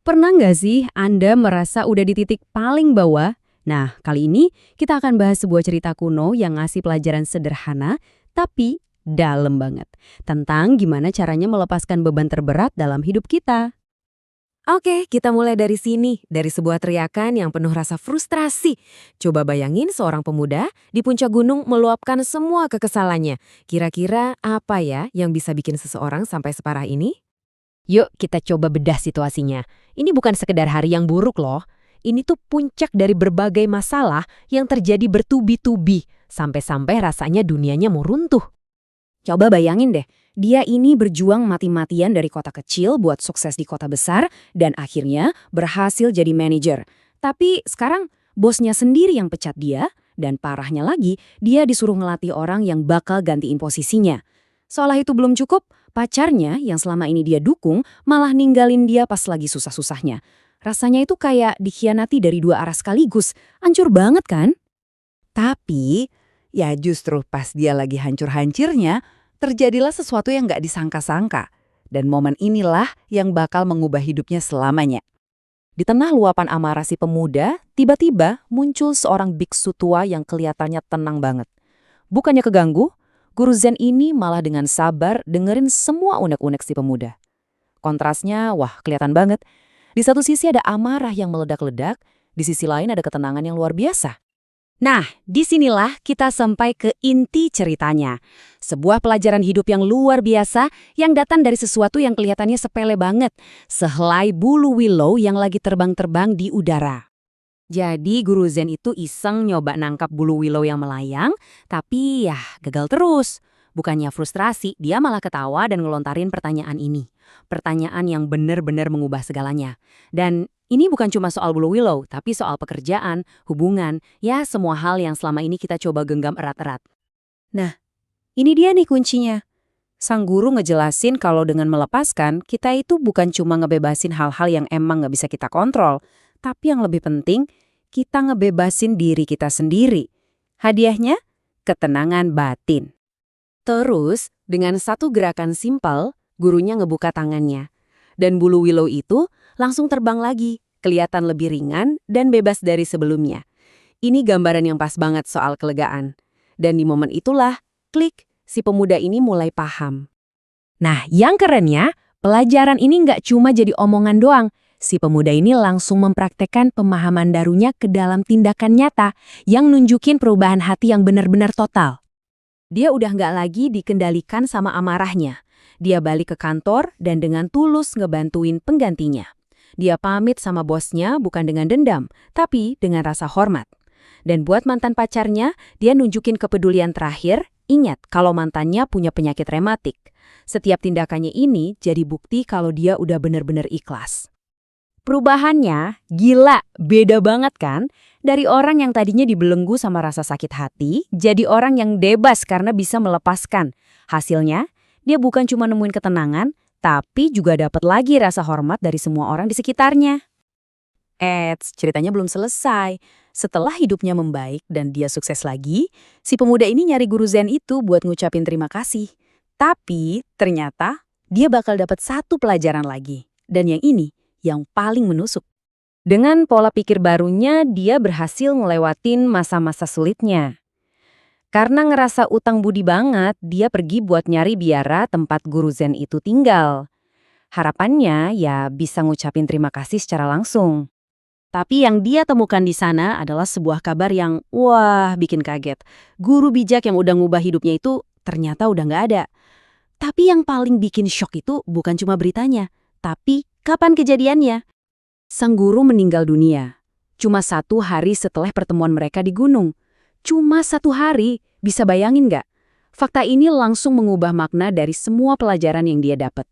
Pernah nggak sih Anda merasa udah di titik paling bawah? Nah, kali ini kita akan bahas sebuah cerita kuno yang ngasih pelajaran sederhana, tapi dalam banget. Tentang gimana caranya melepaskan beban terberat dalam hidup kita. Oke, kita mulai dari sini, dari sebuah teriakan yang penuh rasa frustrasi. Coba bayangin seorang pemuda di puncak gunung meluapkan semua kekesalannya. Kira-kira apa ya yang bisa bikin seseorang sampai separah ini? Yuk kita coba bedah situasinya. Ini bukan sekedar hari yang buruk loh. Ini tuh puncak dari berbagai masalah yang terjadi bertubi-tubi. Sampai-sampai rasanya dunianya mau runtuh. Coba bayangin deh, dia ini berjuang mati-matian dari kota kecil buat sukses di kota besar dan akhirnya berhasil jadi manajer. Tapi sekarang bosnya sendiri yang pecat dia dan parahnya lagi, dia disuruh ngelatih orang yang bakal gantiin posisinya. Seolah itu belum cukup, pacarnya yang selama ini dia dukung malah ninggalin dia pas lagi susah-susahnya. Rasanya itu kayak dikhianati dari dua arah sekaligus. Hancur banget kan? Tapi, ya justru pas dia lagi hancur-hancurnya, terjadilah sesuatu yang nggak disangka-sangka. Dan momen inilah yang bakal mengubah hidupnya selamanya. Di tengah luapan amarah si pemuda, tiba-tiba muncul seorang biksu tua yang kelihatannya tenang banget. Bukannya keganggu, guru Zen ini malah dengan sabar dengerin semua unek-unek si pemuda. Kontrasnya, wah kelihatan banget. Di satu sisi ada amarah yang meledak-ledak, di sisi lain ada ketenangan yang luar biasa. Nah, disinilah kita sampai ke inti ceritanya. Sebuah pelajaran hidup yang luar biasa yang datang dari sesuatu yang kelihatannya sepele banget. Sehelai bulu willow yang lagi terbang-terbang di udara. Jadi guru Zen itu iseng nyoba nangkap bulu willow yang melayang, tapi ya gagal terus. Bukannya frustrasi, dia malah ketawa dan ngelontarin pertanyaan ini. Pertanyaan yang benar-benar mengubah segalanya. Dan ini bukan cuma soal bulu willow, tapi soal pekerjaan, hubungan, ya semua hal yang selama ini kita coba genggam erat-erat. Nah, ini dia nih kuncinya. Sang guru ngejelasin kalau dengan melepaskan, kita itu bukan cuma ngebebasin hal-hal yang emang nggak bisa kita kontrol, tapi yang lebih penting, kita ngebebasin diri kita sendiri. Hadiahnya, ketenangan batin. Terus, dengan satu gerakan simpel, gurunya ngebuka tangannya. Dan bulu willow itu langsung terbang lagi, kelihatan lebih ringan dan bebas dari sebelumnya. Ini gambaran yang pas banget soal kelegaan. Dan di momen itulah, klik, si pemuda ini mulai paham. Nah, yang kerennya, pelajaran ini nggak cuma jadi omongan doang. Si pemuda ini langsung mempraktekkan pemahaman darunya ke dalam tindakan nyata yang nunjukin perubahan hati yang benar-benar total. Dia udah nggak lagi dikendalikan sama amarahnya. Dia balik ke kantor dan dengan tulus ngebantuin penggantinya. Dia pamit sama bosnya bukan dengan dendam, tapi dengan rasa hormat. Dan buat mantan pacarnya, dia nunjukin kepedulian terakhir, ingat kalau mantannya punya penyakit rematik. Setiap tindakannya ini jadi bukti kalau dia udah benar-benar ikhlas. Perubahannya gila, beda banget kan? Dari orang yang tadinya dibelenggu sama rasa sakit hati, jadi orang yang bebas karena bisa melepaskan. Hasilnya, dia bukan cuma nemuin ketenangan, tapi juga dapat lagi rasa hormat dari semua orang di sekitarnya. Ceritanya belum selesai. Setelah hidupnya membaik dan dia sukses lagi, si pemuda ini nyari guru Zen itu buat ngucapin terima kasih. Tapi ternyata dia bakal dapat satu pelajaran lagi. Dan yang ini, yang paling menusuk. Dengan pola pikir barunya, dia berhasil ngelewatin masa-masa sulitnya. Karena ngerasa utang budi banget, dia pergi buat nyari biara tempat guru Zen itu tinggal. Harapannya ya bisa ngucapin terima kasih secara langsung. Tapi yang dia temukan di sana adalah sebuah kabar yang, wah, bikin kaget. Guru bijak yang udah ngubah hidupnya itu ternyata udah nggak ada. Tapi yang paling bikin syok itu bukan cuma beritanya, tapi kapan kejadiannya? Sang guru meninggal dunia. Cuma 1 hari setelah pertemuan mereka di gunung. Cuma 1 hari, bisa bayangin nggak? Fakta ini langsung mengubah makna dari semua pelajaran yang dia dapat.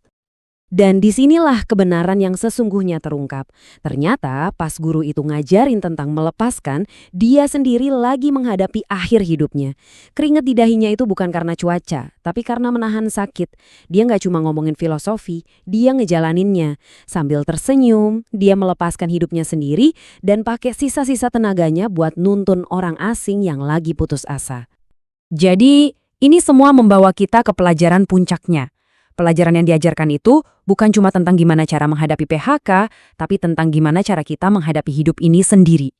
Dan disinilah kebenaran yang sesungguhnya terungkap. Ternyata pas guru itu ngajarin tentang melepaskan, dia sendiri lagi menghadapi akhir hidupnya. Keringat di dahinya itu bukan karena cuaca, tapi karena menahan sakit. Dia nggak cuma ngomongin filosofi, dia ngejalaninnya. Sambil tersenyum, dia melepaskan hidupnya sendiri dan pakai sisa-sisa tenaganya buat nuntun orang asing yang lagi putus asa. Jadi, ini semua membawa kita ke pelajaran puncaknya. Pelajaran yang diajarkan itu bukan cuma tentang gimana cara menghadapi PHK, tapi tentang gimana cara kita menghadapi hidup ini sendiri.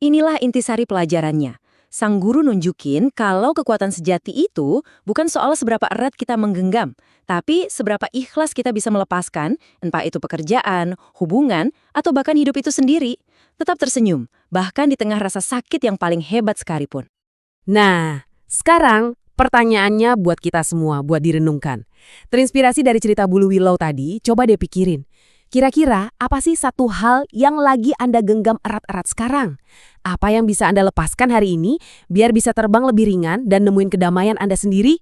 Inilah intisari pelajarannya. Sang guru nunjukin kalau kekuatan sejati itu bukan soal seberapa erat kita menggenggam, tapi seberapa ikhlas kita bisa melepaskan, entah itu pekerjaan, hubungan, atau bahkan hidup itu sendiri. Tetap tersenyum, bahkan di tengah rasa sakit yang paling hebat sekalipun. Nah, sekarang pertanyaannya buat kita semua, buat direnungkan. Terinspirasi dari cerita Bulu Willow tadi, coba deh pikirin. Kira-kira apa sih satu hal yang lagi Anda genggam erat-erat sekarang? Apa yang bisa Anda lepaskan hari ini biar bisa terbang lebih ringan dan nemuin kedamaian Anda sendiri?